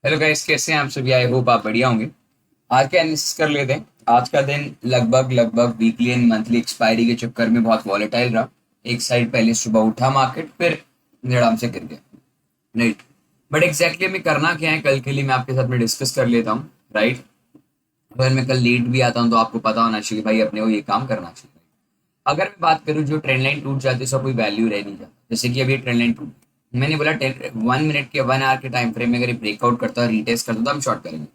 Hello guys, कैसे हैं आप सभी? आई होप आप बढ़िया होंगे। आज का एनालिसिस कर लेते हैं। आज का दिन लगभग लगभग वीकली एंड मंथली एक्सपायरी के चक्कर में बहुत वॉलेटाइल रहा। एक साइड पहले सुबह उठा मार्केट, फिर धड़ाम से गिर गया। राइट। बट एग्जैक्टली हमें करना क्या है कल के लिए मैं आपके साथ में डिस्कस कर लेता हूँ। राइट। अगर मैं कल लेट भी आता हूँ तो आपको पता होना चाहिए भाई अपने को ये काम करना चाहिए। अगर मैं बात करूँ जो ट्रेंड लाइन टूट जाती है उसका कोई वैल्यू रह नहीं जाता। जैसे कि अभी ये ट्रेंड लाइन टूट, मैंने बोला 1 मिनट के 1 आवर के टाइम फ्रेम में अगर ये ब्रेकआउट करता है, रीटेस्ट करता है तो हम शॉर्ट करेंगे।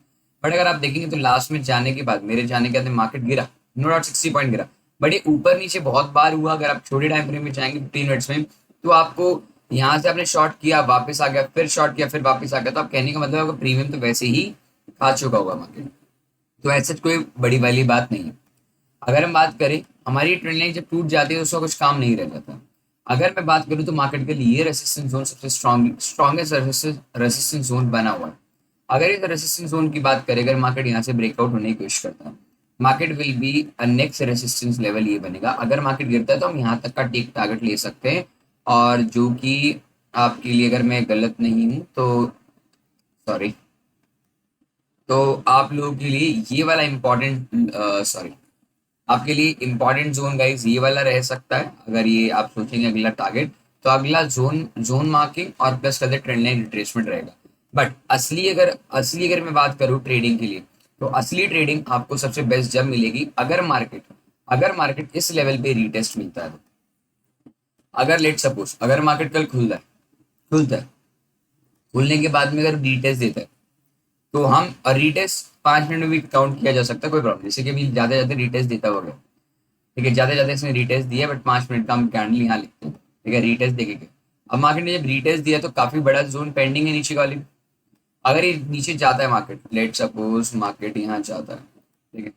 बट अगर आप देखेंगे तो लास्ट में जाने के बाद, मेरे जाने के बाद मार्केट गिरा, नो डाउट 60 पॉइंट गिरा। बट ये ऊपर नीचे बहुत बार हुआ। अगर आप छोटे टाइम फ्रेम में जाएंगे 15 मिनट्स में, तो आपको यहाँ से आपने शॉर्ट किया, वापस आ गया, फिर शॉर्ट किया, फिर वापस आ गया, तो आप कहने का मतलब आपका प्रीमियम तो वैसे ही खा चुका होगा मार्केट। तो ऐसा कोई बड़ी वाली बात नहीं है। अगर हम बात करें, हमारी ट्रेंड लाइन जब टूट जाती है तो उसका कुछ काम नहीं रह जाता। अगर मैं बात करूं तो मार्केट के लिए ये रेसिस्टेंस जोन सबसे स्ट्रॉन्गेस्ट रेसिस्टेंस जोन बना हुआ है। अगर इस रेसिस्टेंस जोन की बात करें, अगर मार्केट यहाँ से ब्रेकआउट होने की कोशिश करता है, market will be next resistance level ये बनेगा। अगर मार्केट गिरता है तो हम यहाँ तक का टेक टारगेट ले सकते हैं। और जो कि आपके लिए, अगर मैं गलत नहीं हूँ तो, सॉरी, तो आप लोगों के लिए ये वाला इम्पोर्टेंट, सॉरी, आपके लिए इंपॉर्टेंट जोन गाइज ये वाला रह सकता है। अगर ये आप सोचेंगे अगला टारगेट, तो अगला जोन जोन मार्किंग और प्लस करते ट्रेंड लाइन रिट्रेसमेंट रहेगा। बट असली अगर मैं बात करूँ ट्रेडिंग के लिए, तो असली ट्रेडिंग आपको सबसे बेस्ट जब मिलेगी अगर मार्केट इस लेवल पे रीटेस्ट मिलता है तो। अगर लेट सपोज अगर मार्केट कल खुलता है, खुलने के बाद में अगर रीटेस्ट देता है, तो हम रीटेस्ट 5 मिनट में भी काउंट किया जा सकता है, कोई प्रॉब्लम। जैसे कि अभी ज्यादा ज्यादा रीटेस्ट देता हुआ गया, ठीक है, ज्यादा ज्यादा इसने रीटेस्ट दिया, बट 5 मिनट का हम कैंडल यहाँ लिखते हैं, ठीक है, रीटेस्ट देखे के। अब मार्केट ने जब रीटेस्ट दिया तो काफी बड़ा जोन पेंडिंग है नीचे वाली। अगर ये नीचे जाता है मार्केट, लेट सपोज मार्केट यहाँ जाता है, ठीक है,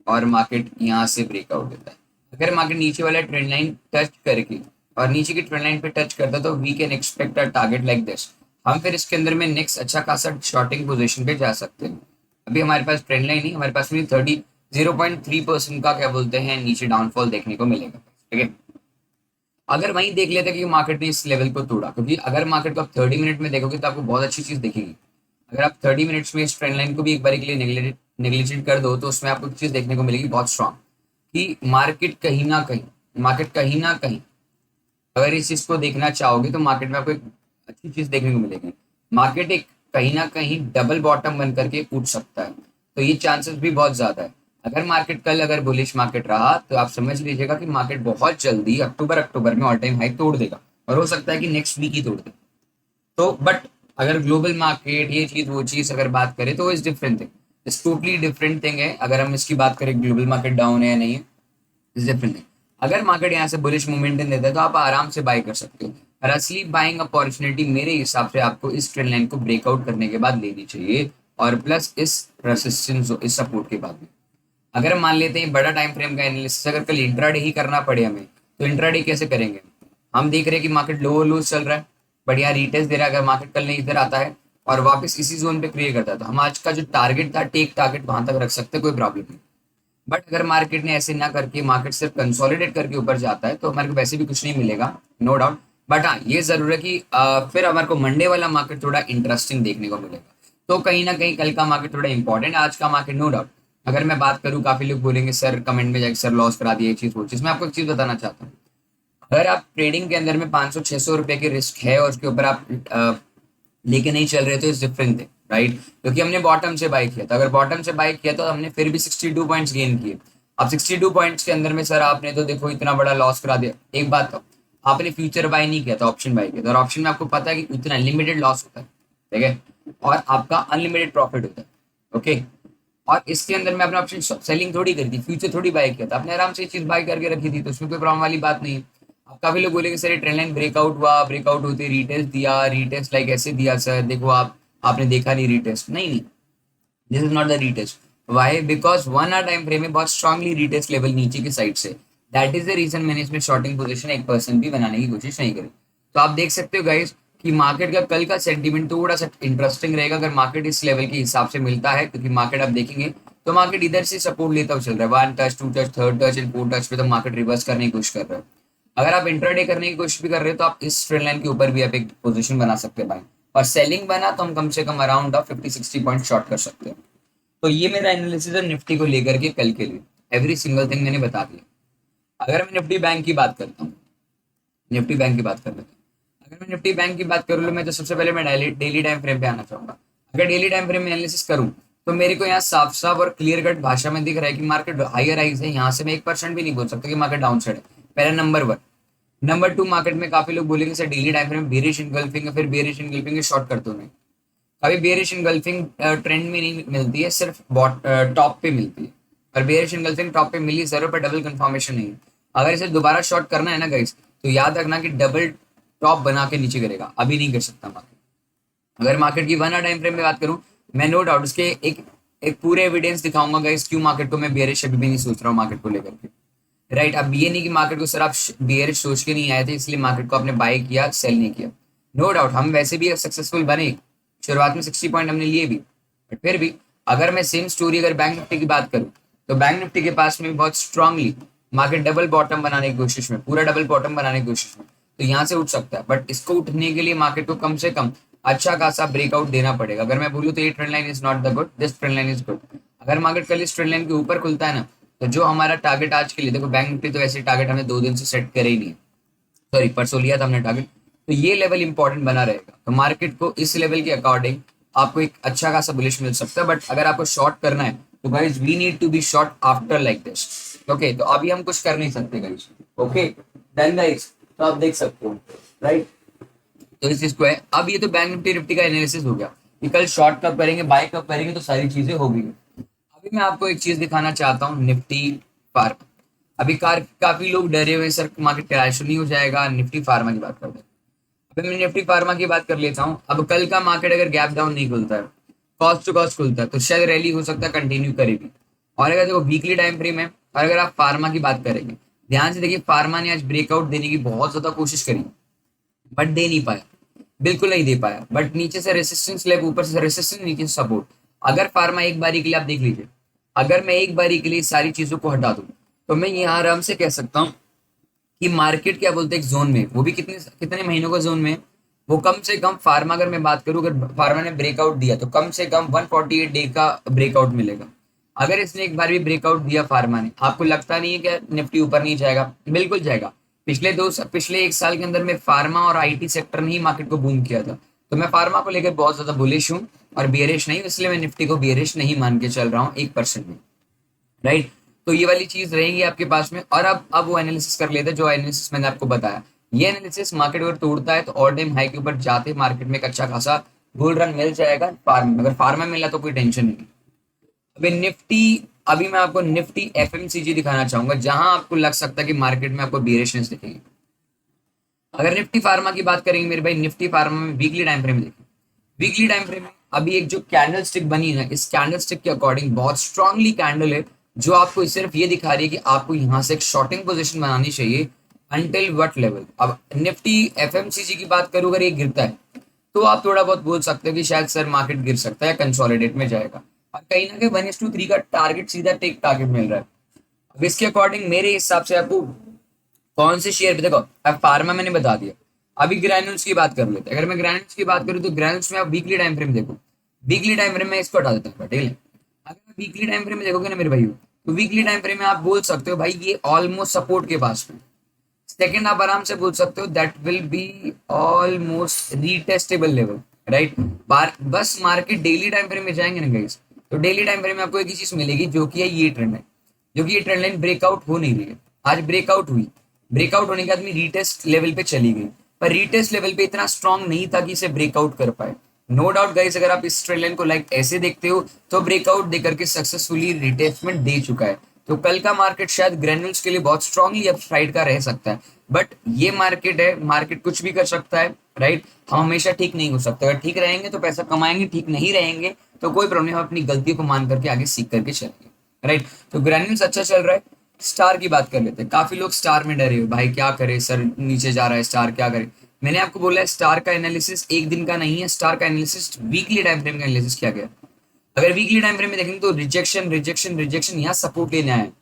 और मार्केट यहाँ से ब्रेकआउट देता है, अगर मार्केट नीचे वाला ट्रेंड लाइन टच करके और नीचे की ट्रेंड लाइन पे टच करता है, तो we can expect a target like this. हम फिर इसके अंदर में नेक्स्ट अच्छा खासा शॉर्टिंग पोजीशन पे जा सकते हैं। अभी हमारे पास ट्रेंड लाइन नहीं, हमारे पास भी 0.3% का क्या बोलते हैं नीचे डाउनफॉल देखने को मिलेगा, ठीक है। अगर वहीं देख लेते कि मार्केट ने इस लेवल को तोड़ा, क्योंकि अगर मार्केट को आप 30 मिनट में देखोगे तो आपको बहुत अच्छी चीज दिखेगी। अगर आप 30 मिनट्स में इस ट्रेंड लाइन को भी एक बार के लिए नेग्लिजेंट कर दो, तो उसमें आपको चीज देखने को मिलेगी बहुत स्ट्रांग, कि मार्केट कहीं ना कहीं अगर इस चीज को देखना चाहोगे तो मार्केट में आपको एक अच्छी चीज देखने को मिलेगी। मार्केट एक कहीं ना कहीं डबल बॉटम बन करके उठ सकता है, तो ये चांसेस भी बहुत ज्यादा है। अगर मार्केट कल अगर बुलिश मार्केट रहा तो आप समझ लीजिएगा कि मार्केट बहुत जल्दी अक्टूबर अक्टूबर में ऑल टाइम हाई तोड़ देगा, और हो सकता है कि नेक्स्ट वीक ही तोड़ दे। तो बट अगर ग्लोबल मार्केट ये चीज वो चीज अगर बात करें तो इज डिफरेंट थिंग, इस टोटली डिफरेंट थिंग है। अगर हम इसकी बात करें ग्लोबल मार्केट डाउन है या नहीं है, इज डिफरेंट थिंग। अगर मार्केट यहाँ से बुलिश मोमेंटम देता है तो आप आराम से बाय कर सकते हो। और असली बाइंग अपॉर्चुनिटी मेरे हिसाब से आपको इस ट्रेंड लाइन को ब्रेकआउट करने के बाद लेनी चाहिए, और प्लस इस रेसिस्टेंस इस सपोर्ट के बाद में। अगर मान लेते हैं बड़ा टाइम फ्रेम का एनालिसिस अगर कल इंट्राडे ही करना पड़े हमें, तो इंट्राडे कैसे करेंगे? हम देख रहे हैं कि मार्केट लोअर लूज चल रहा है, बट यहाँ रिटेस्ट दे रहा है। अगर मार्केट कल नहीं इधर आता है और वापस इसी जोन पे क्रिएट करता है, तो हम आज का जो टारगेट था टेक टारगेट वहां तक रख सकते हैं, कोई प्रॉब्लम नहीं। बट अगर मार्केट ने ऐसे ना करके मार्केट सिर्फ कंसोलिडेट करके ऊपर जाता है, तो हमारे को वैसे भी कुछ नहीं मिलेगा, नो डाउट। बट हाँ, ये जरूर है कि फिर हमारे को मंडे वाला मार्केट थोड़ा इंटरेस्टिंग देखने को मिलेगा। तो कहीं ना कहीं कल का मार्केट थोड़ा इंपॉर्टेंट है, आज का मार्केट नो डाउट। अगर मैं बात करूँ, काफी लोग बोलेंगे सर कमेंट में जाकर सर लॉस करा दिए, चीज वो चीज। मैं आपको एक चीज बताना चाहता हूँ। अगर आप ट्रेडिंग के अंदर में 500-600 रुपए की रिस्क है और उसके ऊपर आप लेके नहीं चल रहे, तो इट्स डिफरेंट है, राइट। क्योंकि हमने बॉटम से बाय किया था, अगर बॉटम से बाय किया तो हमने फिर भी 62 पॉइंट्स गेन किए। अब 62 पॉइंट्स के अंदर में सर आपने तो देखो इतना बड़ा लॉस करा दिया। एक बात तो, आपने फ्यूचर बाय नहीं किया था, ऑप्शन बाय किया था, और ऑप्शन में आपको पता है कि उतना लिमिटेड लॉस होता है, ठीक है, और आपका अनलिमिटेड प्रॉफिट होता है, ओके। और इसके अंदर में आपने ऑप्शन सेलिंग थोड़ी करी थी, फ्यूचर थोड़ी बाय किया था, आपने आराम से ये चीज बाय करके रखी थी, तो उसमें कोई प्रॉब्लम वाली बात नहीं है। अब काफी लोग बोलेंगे सर ये ट्रेंड लाइन ब्रेकआउट हुआ, ब्रेकआउट होते रिटेस्ट दिया, रिटेस्ट लाइक ऐसे दिया सर, देखो आपने देखा नहीं रिटेस्ट, नहीं नहीं, this is not the retest. Why? Because 1 hour time frame में बहुत स्ट्रांगली रीटेस्ट लेवल नीचे की साइड से, दैट इज द रीजन मैंने इसमें शॉर्टिंग पोजीशन 1% भी बनाने की कोशिश नहीं करी। तो आप देख सकते हो गाइस कि मार्केट का कल का सेंटीमेंट थोड़ा सा इंटरेस्टिंग रहेगा अगर मार्केट इस लेवल के हिसाब से मिलता है, क्योंकि मार्केट आप देखेंगे तो मार्केट इधर से सपोर्ट लेता हुआ चल रहा है, 1 touch, 2 touch, third touch and 4 touch पे तो मार्केट रिवर्स करने की कोशिश कर रहा है। अगर आप इंट्राडे करने की कोशिश भी कर रहे हो तो आप इस ट्रेंड लाइन के ऊपर भी आप एक पोजीशन बना सकते हैं भाई। और सेलिंग बना तो हम कम से come around of 50-60 point short कर सकते हैं। तो ये मेरा एनालिसिस है निफ्टी को लेकर के कल के लिए। एवरी सिंगल थिंग मैंने बता दिया। अगर मैं निफ्टी बैंक की बात करता हूँ, निफ्टी बैंक की बात कर लेते हैं। अगर मैं निफ्टी बैंक की बात करूँ मैं तो सबसे पहले मैं डेली टाइम फ्रेम पे आना चाहूंगा। अगर डेली टाइम फ्रेम में एनालिसिस करूँ तो मेरे को यहाँ साफ साफ और क्लियर कट भाषा में दिख रहा है कि मार्केट हायर हाइज है। यहाँ से मैं 1% भी नहीं बोल सकता कि मार्केट डाउन साइड है। पहला number one. Number two, market में काफी लोग बोलेंगे sir daily time frame bearish engulfing है, फिर बेरिश इनगल्फिंग है शॉर्ट करते हो। कभी बेयरिश इनगल्फिंग ट्रेंड में नहीं मिलती है, सिर्फ टॉप पे मिलती है। और बेयरिश इनगल्फिंग टॉप पे मिली जरूर, पर डबल कंफर्मेशन नहीं है। अगर इसे दोबारा शॉर्ट करना है ना गाइस, तो याद रखना कि डबल टॉप बना के नीचे गिरेगा, अभी नहीं कर सकता मार्केट। अगर मार्केट की 1 आवर टाइम फ्रेम में बात करूं, मैं नो डाउट उसके एक एक पूरे एविडेंस दिखाऊंगा गाइस क्यों मार्केट को मैं बेयरिश अभी भी नहीं सोच रहा हूँ मार्केट को लेकर के। राइट, अब ये नहीं कि मार्केट को सर आप बेयरिश सोच के नहीं आए थे इसलिए मार्केट को आपने बाय किया, सेल नहीं किया। नो डाउट हम वैसे भी सक्सेसफुल बने, शुरुआत में 60 पॉइंट हमने लिए भी। बट फिर भी अगर मैं सेम स्टोरी अगर बैंक निफ्टी की बात करूं, तो बैंक निफ्टी के पास में बहुत स्ट्रांगली मार्केट डबल बॉटम बनाने की कोशिश में, पूरा डबल बॉटम बनाने की कोशिश में, तो यहाँ से उठ सकता है। बट इसको उठने के लिए मार्केट को कम से कम अच्छा खासा ब्रेकआउट देना पड़ेगा। अगर मैं बोलूँ तो ये trend line is not the good, this trend line is good. अगर मार्केट कल इस ट्रेंड लाइन के ऊपर खुलता है ना, तो जो हमारा टारगेट आज के लिए, देखो बैंक निफ्टी तो ऐसे टारगेट हमने 2 दिन से सेट करे ही नहीं, सॉरी परसों लिया था हमने टारगेट, तो ये लेवल इंपॉर्टेंट बना रहेगा। तो मार्केट को इस लेवल के अकॉर्डिंग आपको एक अच्छा खासा बुलिश मिल सकता है। बट अगर आपको शॉर्ट करना है तो guys we need to be short after like this. Okay, तो अभी हम कुछ कर नहीं सकते गाइस। ओके डन गाइस, तो आप देख सकते हो राइट। तो इस चीज को है। अब ये तो बैंक निफ्टी निफ्टी का एनालिसिस हो गया कि कल शॉर्ट कब करेंगे, बाय कब करेंगे, तो सारी चीजें हो गई। अभी मैं आपको एक चीज दिखाना चाहता हूँ, निफ्टी फार्मा। अभी काफी लोग डरे हुए सर मार्केट क्रैश नहीं हो जाएगा, निफ्टी फार्मा की बात करते हैं। अभी मैं निफ्टी फार्मा की बात कर लेता हूँ। अब कल का मार्केट अगर गैप डाउन नहीं खुलता है, कॉस्ट टू कॉस्ट खुलता है, तो शायद रैली हो सकता है कंटिन्यू करेगी। और अगर देखो वीकली टाइम फ्रेम है, और अगर आप फार्मा की बात करेंगे, ध्यान से देखिए फार्मा ने आज ब्रेकआउट देने की बहुत ज्यादा कोशिश करी, बट दे नहीं पाया, बिल्कुल नहीं दे पाया। बट नीचे से रेसिस्टेंस लेग, ऊपर से रेसिस्टेंस, नीचे से सपोर्ट। अगर फार्मा एक बारी के लिए आप देख लीजिए, अगर मैं एक बारी के लिए सारी चीजों को हटा दूं, तो मैं यहाँ आराम से कह सकता हूँ कि मार्केट क्या बोलते हैं एक जोन में, वो भी कितने कितने महीनों का जोन में, वो कम से कम फार्मा अगर मैं बात करूं, अगर फार्मा ने ब्रेकआउट दिया तो कम से कम 148 डे का ब्रेकआउट मिलेगा। अगर इसने एक बार भी ब्रेकआउट दिया फार्मा ने, आपको लगता नहीं है कि निफ्टी ऊपर नहीं जाएगा? बिल्कुल जाएगा। पिछले 1 साल के अंदर में फार्मा और आईटी सेक्टर ने ही मार्केट को बूम किया था। तो मैं फार्मा को लेकर बहुत ज्यादा बुलिश हूँ और बियरिश नहीं, इसलिए मैं निफ्टी को बियरिश नहीं मान के चल रहा हूँ 1% में। राइट, तो ये वाली चीज रहेगी आपके पास में। और अब वो एनालिसिस कर लेते हैं जो एनालिसिस मैंने आपको बताया। ये एनालिसिस मार्केट अगर तोड़ता है तो ऑल टाइम हाई के ऊपर जाते मार्केट में एक अच्छा खासा गोल्ड रन मिल जाएगा फार्मा। अगर फार्मा मिला तो कोई टेंशन नहीं। अभी निफ्टी, अभी मैं आपको निफ्टी एफएमसीजी दिखाना चाहूंगा, जहां आपको लग सकता है कि मार्केट में आपको बियरिशनेस दिखेगी। अगर निफ्टी फार्मा की बात करेंगे मेरे भाई, निफ्टी फार्मा में वीकली टाइम फ्रेम देखें, वीकली टाइम फ्रेम में अभी एक जो कैंडल स्टिक बनी है, इस कैंडल स्टिक के अकॉर्डिंग बहुत स्ट्रांगली कैंडल है, जो आपको सिर्फ ये दिखा रही है कि आपको यहां से एक शॉर्टिंग पोजीशन बनानी चाहिए अंटिल व्हाट लेवल। अब निफ्टी एफएमसीजी की बात करूं, अगर ये गिरता है तो आप थोड़ा बहुत बोल सकते हो कि शायद सर मार्केट गिर सकता है, कंसोलिडेट में जाएगा। और कहीं ना कहीं 1:3 का टारगेट, सीधा टेक टारगेट मिल रहा है। अब इसके अकॉर्डिंग मेरे हिसाब से आपको कौन से शेयर पे, देखो अब फार्मा मैंने बता दिया। अभी ग्रैन्यूल्स की बात कर लेते हैं। अगर मैं ग्रैन्यूल्स की बात करूँ तो ग्रैन्यूल्स में आप वीकली टाइम फ्रेम देखो, वीकली टाइम फ्रेम में इसको हटा देता हूँ, ठीक है। अगर आप वीकली टाइम फ्रेम में देखोगे ना मेरे भाई, तो वीकली टाइम फ्रेम में आप बोल सकते हो भाई ये ऑलमोस्ट सपोर्ट के पास में। सेकंड आप आराम से बोल सकते हो that will be almost retestable level, right. बस मार्केट डेली टाइम फ्रेम में जाएंगे ना गाइस, तो डेली टाइम फ्रेम में आपको एक ही चीज मिलेगी, जो कि है ये ट्रेंड है, जो कि ये ट्रेंड लाइन ब्रेकआउट हो नहीं रही है। आज ब्रेकआउट हुई, ब्रेकआउट होने के बाद में रीटेस्ट लेवल पे चली गई, पर रीटेस्ट लेवल पे इतना स्ट्रांग नहीं था कि इसे ब्रेकआउट कर पाए। नो डाउट गाइस, अगर आप इस ट्रेंड लाइन को लाइक ऐसे देखते हो तो ब्रेकआउट देकर के सक्सेसफुली रिटेस्टमेंट दे चुका है। तो कल का मार्केट शायद ग्रेन्यूल्स के लिए बहुत स्ट्रांगली अपसाइड का रह सकता है। बट ये मार्केट है, मार्केट कुछ भी कर सकता है, राइट। हम हमेशा ठीक नहीं हो सकते। अगर ठीक रहेंगे तो पैसा कमाएंगे, ठीक नहीं रहेंगे तो कोई प्रॉब्लम, हम अपनी गलती को मान करके आगे सीख करके चलेंगे, राइट। तो ग्रेन्यूल्स अच्छा चल रहा है। स्टार की बात कर लेते हैं। काफी लोग स्टार में डरे हो, भाई क्या करे सर, नीचे जा रहा है स्टार, क्या करे। मैंने आपको बोला है स्टार का एनालिसिस एक दिन का नहीं है, स्टार का एनालिसिस वीकली टाइम फ्रेम का एनालिसिस किया गया। अगर वीकली टाइम फ्रेम में देखेंगे तो रिजेक्शन रिजेक्शन रिजेक्शन, यहाँ सपोर्ट लेने आया है।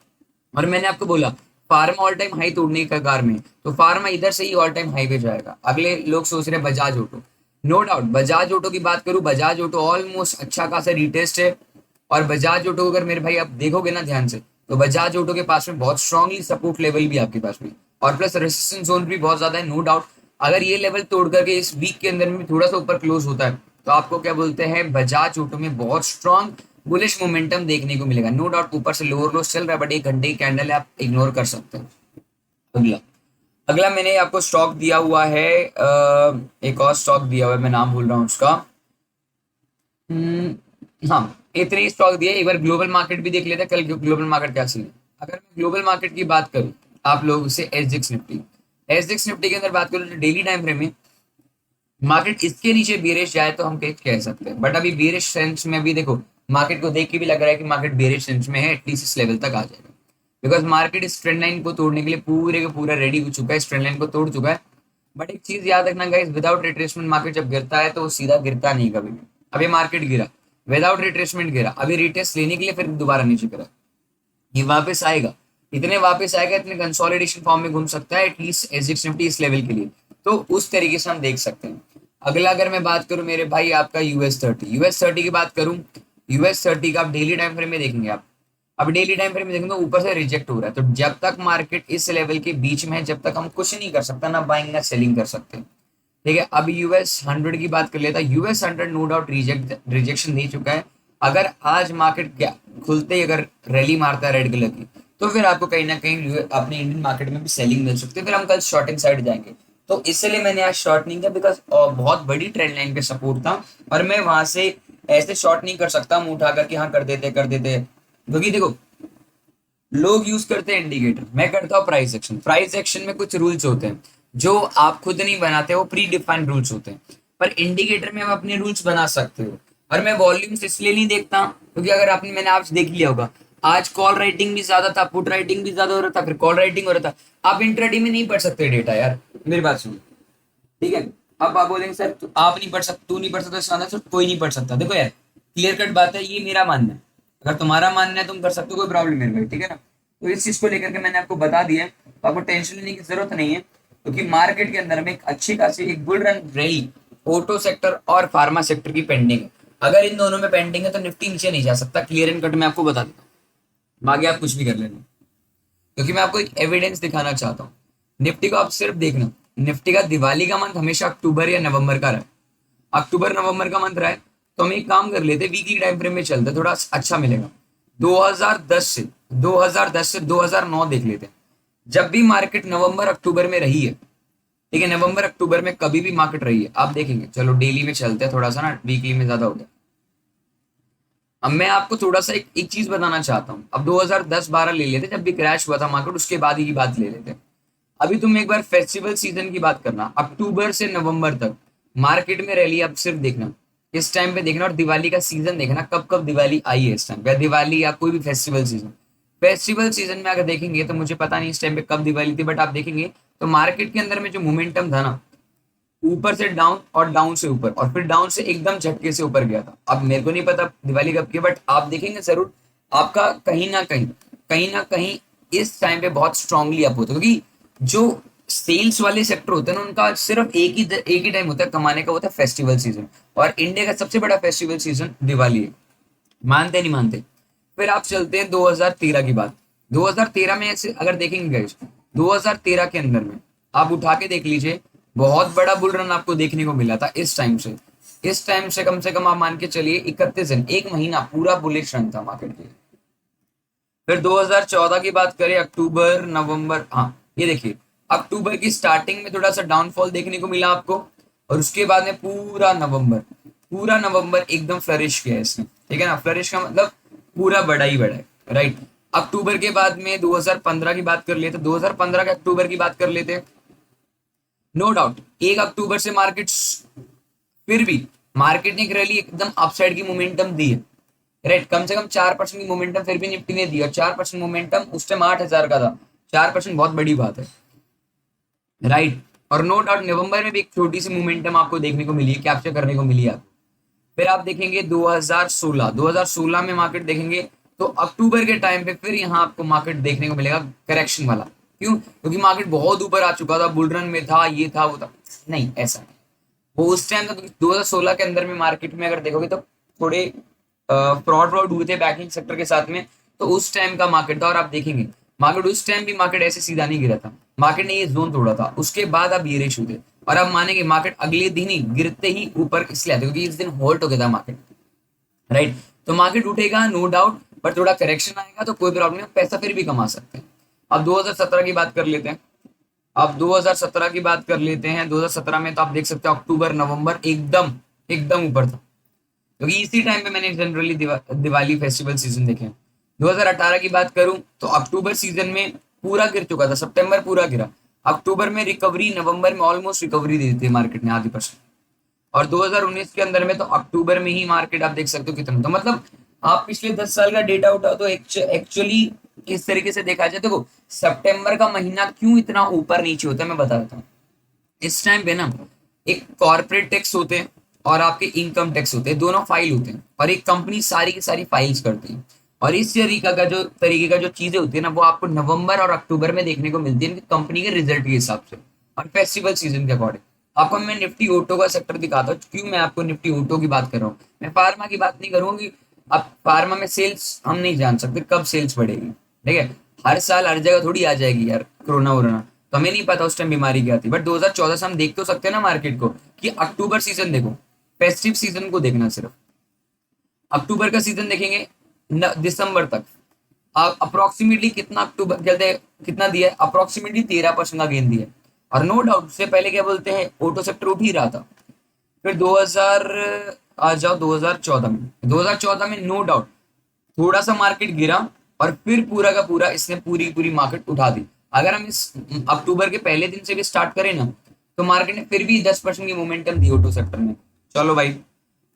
और मैंने आपको बोला फार्मा ऑल टाइम हाई तोड़ने के कगार में, तो फार्मा इधर से ही ऑल टाइम हाई पे जाएगा। अगले लोग सोच रहे हैं Bajaj auto, no doubt Bajaj auto की बात करूं, बजाज ऑटो ऑलमोस्ट अच्छा खासा रिटेस्ट है। और बजाज ऑटो को अगर मेरे भाई आप देखोगे ना ध्यान से, तो बजाज ऑटो के पास में बहुत स्ट्रांगली सपोर्ट लेवल भी आपके पास में, और प्लस रेसिस्टेंस जोन भी बहुत ज्यादा है। नो डाउट अगर ये लेवल तोड़ करके इस वीक के अंदर में भी थोड़ा सा ऊपर क्लोज होता है, तो आपको क्या बोलते हैं, बजाज ऑटो में बहुत स्ट्रांग बुलिश मोमेंटम देखने को मिलेगा। नो डाउट ऊपर से लोअर लोस चल रहा है, बट एक घंटे की कैंडल है, आप इग्नोर कर सकते हैं। अगला अगला मैंने आपको स्टॉक दिया हुआ है, एक और स्टॉक दिया हुआ है, मैं नाम भूल रहा हूँ उसका। हाँ, इतने ही स्टॉक दिए। एक बार ग्लोबल मार्केट भी देख लेते हैं, कल ग्लोबल मार्केट क्या सीन है। अगर मैं ग्लोबल मार्केट की बात करूँ आप लोगों से, एसजेक्स निफ्टी, एसजेक्स निफ्टी के अंदर बात करूँ तो डेली टाइम फ्रेम में मार्केट इसके नीचे बेरिश जाए तो हम कह सकते हैं, बट अभी बेरिश सेंस में भी देखो, मार्केट को देख के भी लग रहा है कि मार्केट बेरिश सेंस में है, एटलीस्ट इस लेवल तक आ जाएगा। बिकॉज मार्केट इस ट्रेंड लाइन को तोड़ने के लिए पूरे का पूरा रेडी हो चुका है, इस ट्रेंड लाइन को तोड़ चुका है। बट एक चीज याद रखना गाइस, विदाउट रिट्रेसमेंट मार्केट जब गिरता है तो वो सीधा गिरता नहीं कभी भी। अभी मार्केट गिरा, विदाउट रिट्रेसमेंट गिरा, अभी रिटेस्ट लेने के लिए फिर दोबारा नीचे गिरा, ये वापस आएगा, इतने वापस आएगा, इतने कंसोलिडेशन फॉर्म में घूम सकता है एटलीस्ट एसजेक्स निफ्टी इस लेवल के लिए। तो उस तरीके से हम देख सकते हैं। अगला अगर मैं बात करूं मेरे भाई आपका यूएस 30, यूएस 30 की बात करूं, यूएस 30 का आप डेली टाइम फ्रेम में देखेंगे आप, अब डेली टाइम फ्रेम में देखेंगे तो ऊपर से रिजेक्ट हो रहा है। तो जब तक मार्केट इस लेवल के बीच में है, जब तक हम कुछ नहीं कर सकता, ना बाइंग ना सेलिंग कर सकते। ठीक है, अब यूएस 100 की बात कर लेता है, यूएस 100 नो डाउट रिजेक्शन दे चुका है। अगर आज मार्केट क्या खुलते ही अगर रैली मारता है रेड कलर की, तो फिर आपको कहीं ना कहीं अपने इंडियन मार्केट में भी सेलिंग मिल सकती है, फिर हम कल शॉर्टिंग साइड जाएंगे। तो इसलिए मैंने आज शॉर्ट नहीं किया, बिकॉज बहुत बड़ी ट्रेंड लाइन पे सपोर्ट था, और मैं वहां से ऐसे शॉर्ट नहीं कर सकता मुंह उठा करके हाँ कर देते, क्योंकि देखो लोग यूज करते हैं इंडिकेटर, मैं करता हूँ प्राइस एक्शन। प्राइस एक्शन में कुछ रूल्स होते हैं जो आप खुद नहीं बनाते, वो प्री डिफाइंड रूल्स होते हैं, पर इंडिकेटर में हम अपने रूल्स बना सकते हो। और मैं वॉल्यूम्स इसलिए नहीं देखता क्योंकि अगर आपने, मैंने आज देख लिया होगा, आज कॉल राइटिंग भी ज्यादा था, पुट राइटिंग भी ज्यादा हो रहा था, फिर कॉल राइटिंग हो रहा था। आप इंट्राडे में नहीं पढ़ सकते डेटा यार, मेरी बात सुनो, ठीक है। अब आप बोलेंगे सर आप नहीं पढ़ सकते, तू नहीं पढ़ सकता, सर कोई नहीं पढ़ सकता। देखो यार, क्लियर कट बात है, ये मेरा मानना है, अगर तुम्हारा मानना है तुम कर सकते हो, कोई प्रॉब्लम नहीं है, ठीक है ना। तो इस चीज को लेकर के मैंने आपको बता दिया है, तो आपको टेंशन लेने की जरूरत नहीं है, क्योंकि मार्केट के अंदर में एक अच्छी खासी एक bull run rally auto sector और फार्मा सेक्टर की पेंडिंग है। अगर इन दोनों में पेंडिंग है तो निफ्टी नीचे नहीं जा सकता, क्लियर एंड कट मैं आपको बता देता हूँ। आगे आप कुछ भी कर लेना, क्योंकि मैं आपको एक एविडेंस दिखाना चाहता हूँ। निफ्टी को आप सिर्फ देखना, निफ्टी का दिवाली का मंथ हमेशा अक्टूबर या नवंबर का रहा है, अक्टूबर नवंबर का मंथ रहा है, तो हम एक काम कर लेते, वीकली टाइम फ्रेम में चलते, थोड़ा अच्छा मिलेगा। 2010 से 2010 से 2009 देख लेते हैं, जब भी मार्केट नवंबर अक्टूबर में रही है, ठीक है, नवंबर अक्टूबर में कभी भी मार्केट रही है, आप देखेंगे। चलो डेली में चलते हैं, थोड़ा सा ना वीकली में ज्यादा हो गया। अब मैं आपको थोड़ा सा एक चीज बताना चाहता हूँ। अब 2010-12 ले लेते, जब भी क्रैश हुआ था मार्केट, उसके बाद ही की बात ले लेते। अभी तुम एक बार फेस्टिवल सीजन की बात करना, अक्टूबर से नवंबर तक मार्केट में रैली आप सिर्फ देखना, इस टाइम पे देखना, और दिवाली का सीजन देखना, कब कब दिवाली आई है इस टाइम पे, दिवाली या कोई भी फेस्टिवल सीजन। फेस्टिवल सीजन में अगर देखेंगे तो मुझे पता नहीं इस टाइम पे कब दिवाली थी, बट आप देखेंगे तो मार्केट के अंदर में जो मोमेंटम था ना, ऊपर से डाउन और डाउन से ऊपर, और फिर डाउन से एकदम झटके से ऊपर गया था। अब मेरे को नहीं पता दिवाली कब की, बट आप देखेंगे जरूर आपका कहीं ना कहीं इस टाइम पे बहुत स्ट्रांगली अप होता है, क्योंकि जो सेल्स वाले सेक्टर होते हैं ना, उनका सिर्फ एक ही टाइम होता है कमाने का, होता है फेस्टिवल सीजन। और इंडिया का सबसे बड़ा फेस्टिवल सीजन दिवाली है, मानते नहीं मानते। फिर आप चलते हैं 2013 की बात। 2013 में ऐसे अगर देखेंगे गाइस, 2013 के अंदर में आप उठा के देख लीजिए, बहुत बड़ा बुल रन आपको देखने को मिला था इस टाइम से। इस टाइम से कम आप मान के चलिए 31 दिन, एक महीना पूरा बुलिश रन था मार्केट के। फिर 2014 की बात करें, अक्टूबर नवंबर, हाँ ये देखिए, अक्टूबर की स्टार्टिंग में थोड़ा सा डाउनफॉल देखने को मिला आपको, और उसके बाद में पूरा नवंबर एकदम फ्लरिश किया है इसने, ठीक है ना। फ्लरिश का मतलब पूरा बड़ा ही बड़ा है, राइट। अक्टूबर के बाद में 2015 की बात कर लेते, 2015 के अक्टूबर की बात कर लेते। नो डाउट 1 अक्टूबर से मार्केट, फिर भी मार्केट ने एक रैली एकदम अपसाइड की मोमेंटम दी है, राइट। कम से कम 4% की मोमेंटम फिर भी निफ्टी ने दी, और 4% मोमेंटम उस टाइम 8,000 का था, 4% बहुत बड़ी बात है, राइट। और नो डाउट नवंबर में भी एक छोटी सी मोमेंटम आपको देखने को मिली है, कैप्चर करने को मिली है। फिर आप देखेंगे 2016 में मार्केट देखेंगे, तो अक्टूबर के टाइम पे फिर यहाँ आपको मार्केट देखने को मिलेगा करेक्शन वाला। क्यों? क्योंकि मार्केट बहुत ऊपर आ चुका था, बुल रन में था, ये था वो था, नहीं ऐसा नहीं। वो उस टाइम तो 2016 के अंदर में मार्केट में अगर देखोगे तो थोड़े फ्रॉड फ्रॉड हुए थे बैंकिंग सेक्टर के साथ में, तो उस टाइम का मार्केट था। और आप देखेंगे मार्केट उस टाइम भी मार्केट ऐसे सीधा नहीं गिरा था, मार्केट ने ये जोन तोड़ा था, उसके बाद अब ये रेशो थे। और आप मानेंगे मार्केट अगले दिन ही गिरते ही ऊपर इसलिए आते क्योंकि इस दिन होल्ड हो गया था मार्केट, राइट। तो मार्केट उठेगा नो डाउट, पर थोड़ा करेक्शन आएगा तो कोई प्रॉब्लम नहीं, पैसा फिर भी कमा सकते हैं। अब 2017 की बात कर लेते हैं। अब 2017 की बात कर लेते हैं। 2017 में तो आप देख सकते हो अक्टूबर नवंबर एकदम एकदम ऊपर था, क्योंकि इसी टाइम पे मैंने जनरली दिवाली फेस्टिवल सीजन देखे हैं। 2018 की बात करूं तो अक्टूबर सीजन में पूरा गिर चुका था, सितंबर पूरा गिरा, अक्टूबर में रिकवरी, नवंबर में ऑलमोस्ट रिकवरी दे दी थी मार्केट ने आधी परसेंट। और 2019 के अंदर में तो अक्टूबर में ही मार्केट आप देख सकते हो कितना, तो मतलब आप पिछले 10 साल का डेटा उठाओ तो एक्चुअली इस तरीके से देखा जाए तो सितंबर का महीना क्यों इतना ऊपर नीचे होता है मैं बता देता हूँ। इस टाइम पे ना एक कॉर्पोरेट टैक्स होते हैं और आपके इनकम टैक्स होते हैं, दोनों फाइल होते हैं और एक कंपनी सारी की सारी फाइल्स करती है। और इस तरीके का जो चीजें होती है ना वो आपको नवंबर और अक्टूबर में देखने को मिलती है कंपनी के रिजल्ट के हिसाब से और फेस्टिवल सीजन के अकॉर्डिंग। आपको मैं निफ्टी ऑटो का सेक्टर दिखाता हूँ, क्यों मैं आपको निफ्टी ऑटो की बात कर रहा हूँ, मैं फार्मा की बात नहीं करूंगी। अब फार्मा में सेल्स हम नहीं जान सकते कब सेल्स बढ़ेगी, ठीक है। हर साल हर जगह थोड़ी आ जाएगी यार कोरोना वोरोना, तो हमें नहीं पता उस टाइम बीमारी क्या थी। बट 2014 से हम देख तो सकते हैं ना मार्केट को, कि अक्टूबर सीजन देखो, फेस्टिव सीजन को देखना, सिर्फ अक्टूबर का सीजन देखेंगे दिसंबर तक अप्रोक्सीमेटली कितना अक्टूबर कहते कितना दिया है, अप्रोक्सीमेटली 13% का गेन दिया है। और नो डाउट उससे पहले क्या बोलते हैं ऑटो सेक्टर उठ ही रहा था। फिर 2000 आ जाओ 2014 में, 2014 में नो डाउट थोड़ा सा मार्केट गिरा और फिर पूरा का पूरा इसने पूरी पूरी मार्केट उठा दी। अगर हम इस अक्टूबर के पहले दिन से भी स्टार्ट करें ना तो मार्केट ने फिर भी 10% की मोमेंटम दी ऑटो सेक्टर में। चलो भाई,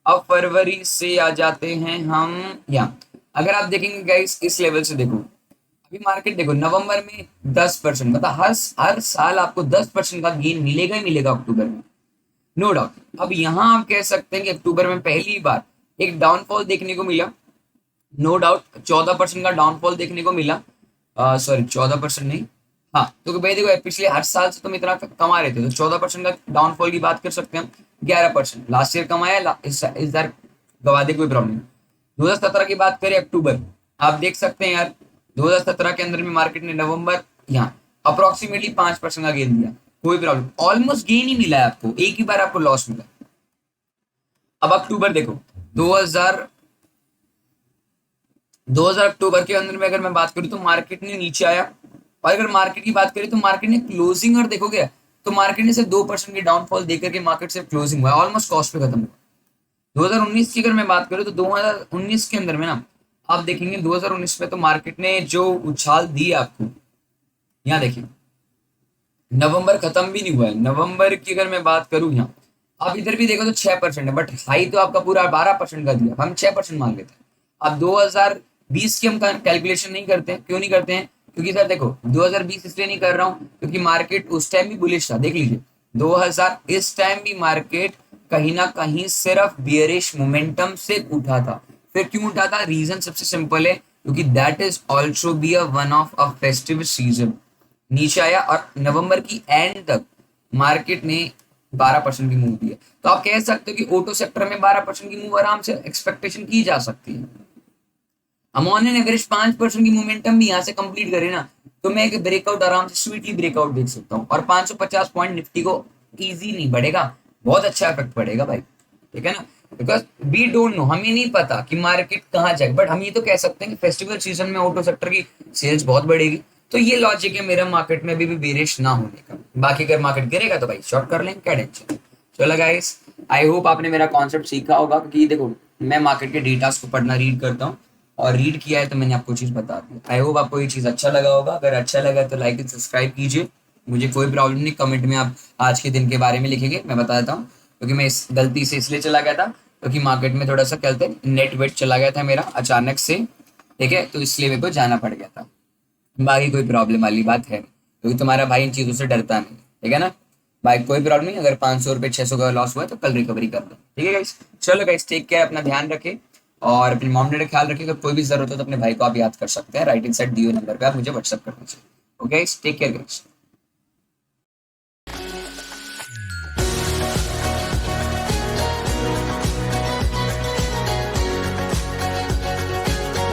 अब फरवरी से आ जाते हैं हम यहाँ। अगर आप देखेंगे गाइस इस लेवल से देखो, अभी मार्केट देखो नवंबर में 10%, मतलब हर साल आपको 10% का गेन मिलेगा ही मिलेगा अक्टूबर में, नो डाउट। अब यहाँ आप कह सकते हैं कि अक्टूबर में पहली बार एक डाउनफॉल देखने को मिला, नो डाउट 14% का डाउनफॉल देखने को मिला। सॉरी 14% नहीं, हाँ तो भाई देखो पिछले हर साल से तुम इतना कमा रहे थे तो 14% का डाउनफॉल की बात कर सकते हैं हम। 11% लास्ट ईयर कमाया, इस बार गवा दे कोई प्रॉब्लम नहीं। 2017 की बात करें अक्टूबर, आप देख सकते हैं यार 2017 के अंदर में मार्केट ने नवंबर यहाँ अप्रोक्सीमेटली 5% का गेन दिया, कोई प्रॉब्लम, ऑलमोस्ट गेन ही मिला है आपको, एक ही बार आपको लॉस मिला। अब अक्टूबर देखो 2000 अक्टूबर के अंदर में अगर मैं बात करूं तो मार्केट ने नीचे आया। और अगर मार्केट की बात करें तो मार्केट ने क्लोजिंग और देखोगे तो मार्केट ने सिर्फ 2% की डाउनफॉल देकर के मार्केट से क्लोजिंग हुआ, ऑलमोस्ट कॉस्ट पे खत्म हुआ। 2019 की अगर मैं बात करूं तो 2019 के अंदर में ना आप देखेंगे 2019 में तो मार्केट ने जो उछाल दी आपको, यहाँ देखिए नवंबर खत्म भी नहीं हुआ है, नवंबर की अगर मैं बात करूं यहाँ आप इधर भी देखो तो 6% है, बट हाई तो आपका पूरा 12% का दिया, हम 6% मान लेते हैं। अब 2020 की हम कैलकुलेशन नहीं करते हैं, क्यों नहीं करते हैं, क्योंकि सर देखो 2020 इसलिए नहीं कर रहा हूँ क्योंकि मार्केट उस टाइम भी बुलिश था, देख लीजिए 2000 इस टाइम भी मार्केट कहीं ना कहीं सिर्फ बियरिश मोमेंटम से उठा था। फिर क्यों उठा था, रीजन सबसे सिंपल है, क्योंकि that is also be a one of a festive season. नीचे आया और नवंबर की एंड तक मार्केट ने 12% की मूव दी है, तो आप कह सकते हो कि ऑटो सेक्टर में 12% की मूव आराम से एक्सपेक्टेशन की जा सकती है। हम ऑन एन एवरेज 5% की मोमेंटम भी यहाँ से कंप्लीट करें ना तो मैं एक ब्रेकआउट आराम से स्वीटली ब्रेकआउट देख सकता हूँ, और 550 पॉइंट निफ्टी को इजी नहीं बढ़ेगा, बहुत अच्छा इफेक्ट पड़ेगा भाई, ठीक है ना। बिकॉज वी डोंट नो, हमें नहीं पता कि मार्केट कहाँ जाएगी, बट हम ये तो कह सकते हैं कि फेस्टिवल सीजन में ऑटो सेक्टर की सेल्स बहुत बढ़ेगी। तो ये लॉजिक है मेरा मार्केट में भी बेरिश ना होने का। बाकी अगर मार्केट गिरेगा तो भाई शॉर्ट कर लेंगे, क्या टेंशन। चलो गाइस, आई होप आपने मेरा कॉन्सेप्ट सीखा होगा, क्योंकि देखो मैं मार्केट के डेटास को पढ़ना रीड करता हूँ और रीड किया है तो मैंने आपको चीज बता दी। आई होप आपको ये चीज अच्छा लगा होगा, अगर अच्छा लगा तो लाइक एंड सब्सक्राइब कीजिए। मुझे कोई प्रॉब्लम नहीं, कमेंट में आप आज के दिन के बारे में लिखेंगे, मैं बता देता हूँ। क्योंकि मैं इस गलती से इसलिए चला गया था क्योंकि मार्केट में थोड़ा सा कहते हैं नेट वेट चला गया था मेरा अचानक से, ठीक है, तो इसलिए मेरे को जाना पड़ गया था। बाकी कोई प्रॉब्लम वाली बात है क्योंकि तुम्हारा भाई इन चीजों से डरता नहीं, ठीक है ना। भाई कोई प्रॉब्लम नहीं, अगर 500 रुपये 600 का लॉस हुआ तो कल रिकवरी कर दो, ठीक है गाइस। चलो गाइस, टेक केयर, अपना ध्यान रखें और अपने मॉम डैड का ख्याल रखिए। अगर कोई भी जरूरत हो तो अपने भाई को आप याद कर सकते हैं, राइट इन साइड दिए नंबर पे आप मुझे व्हाट्सअप कर दीजिए। Okay guys, take care guys.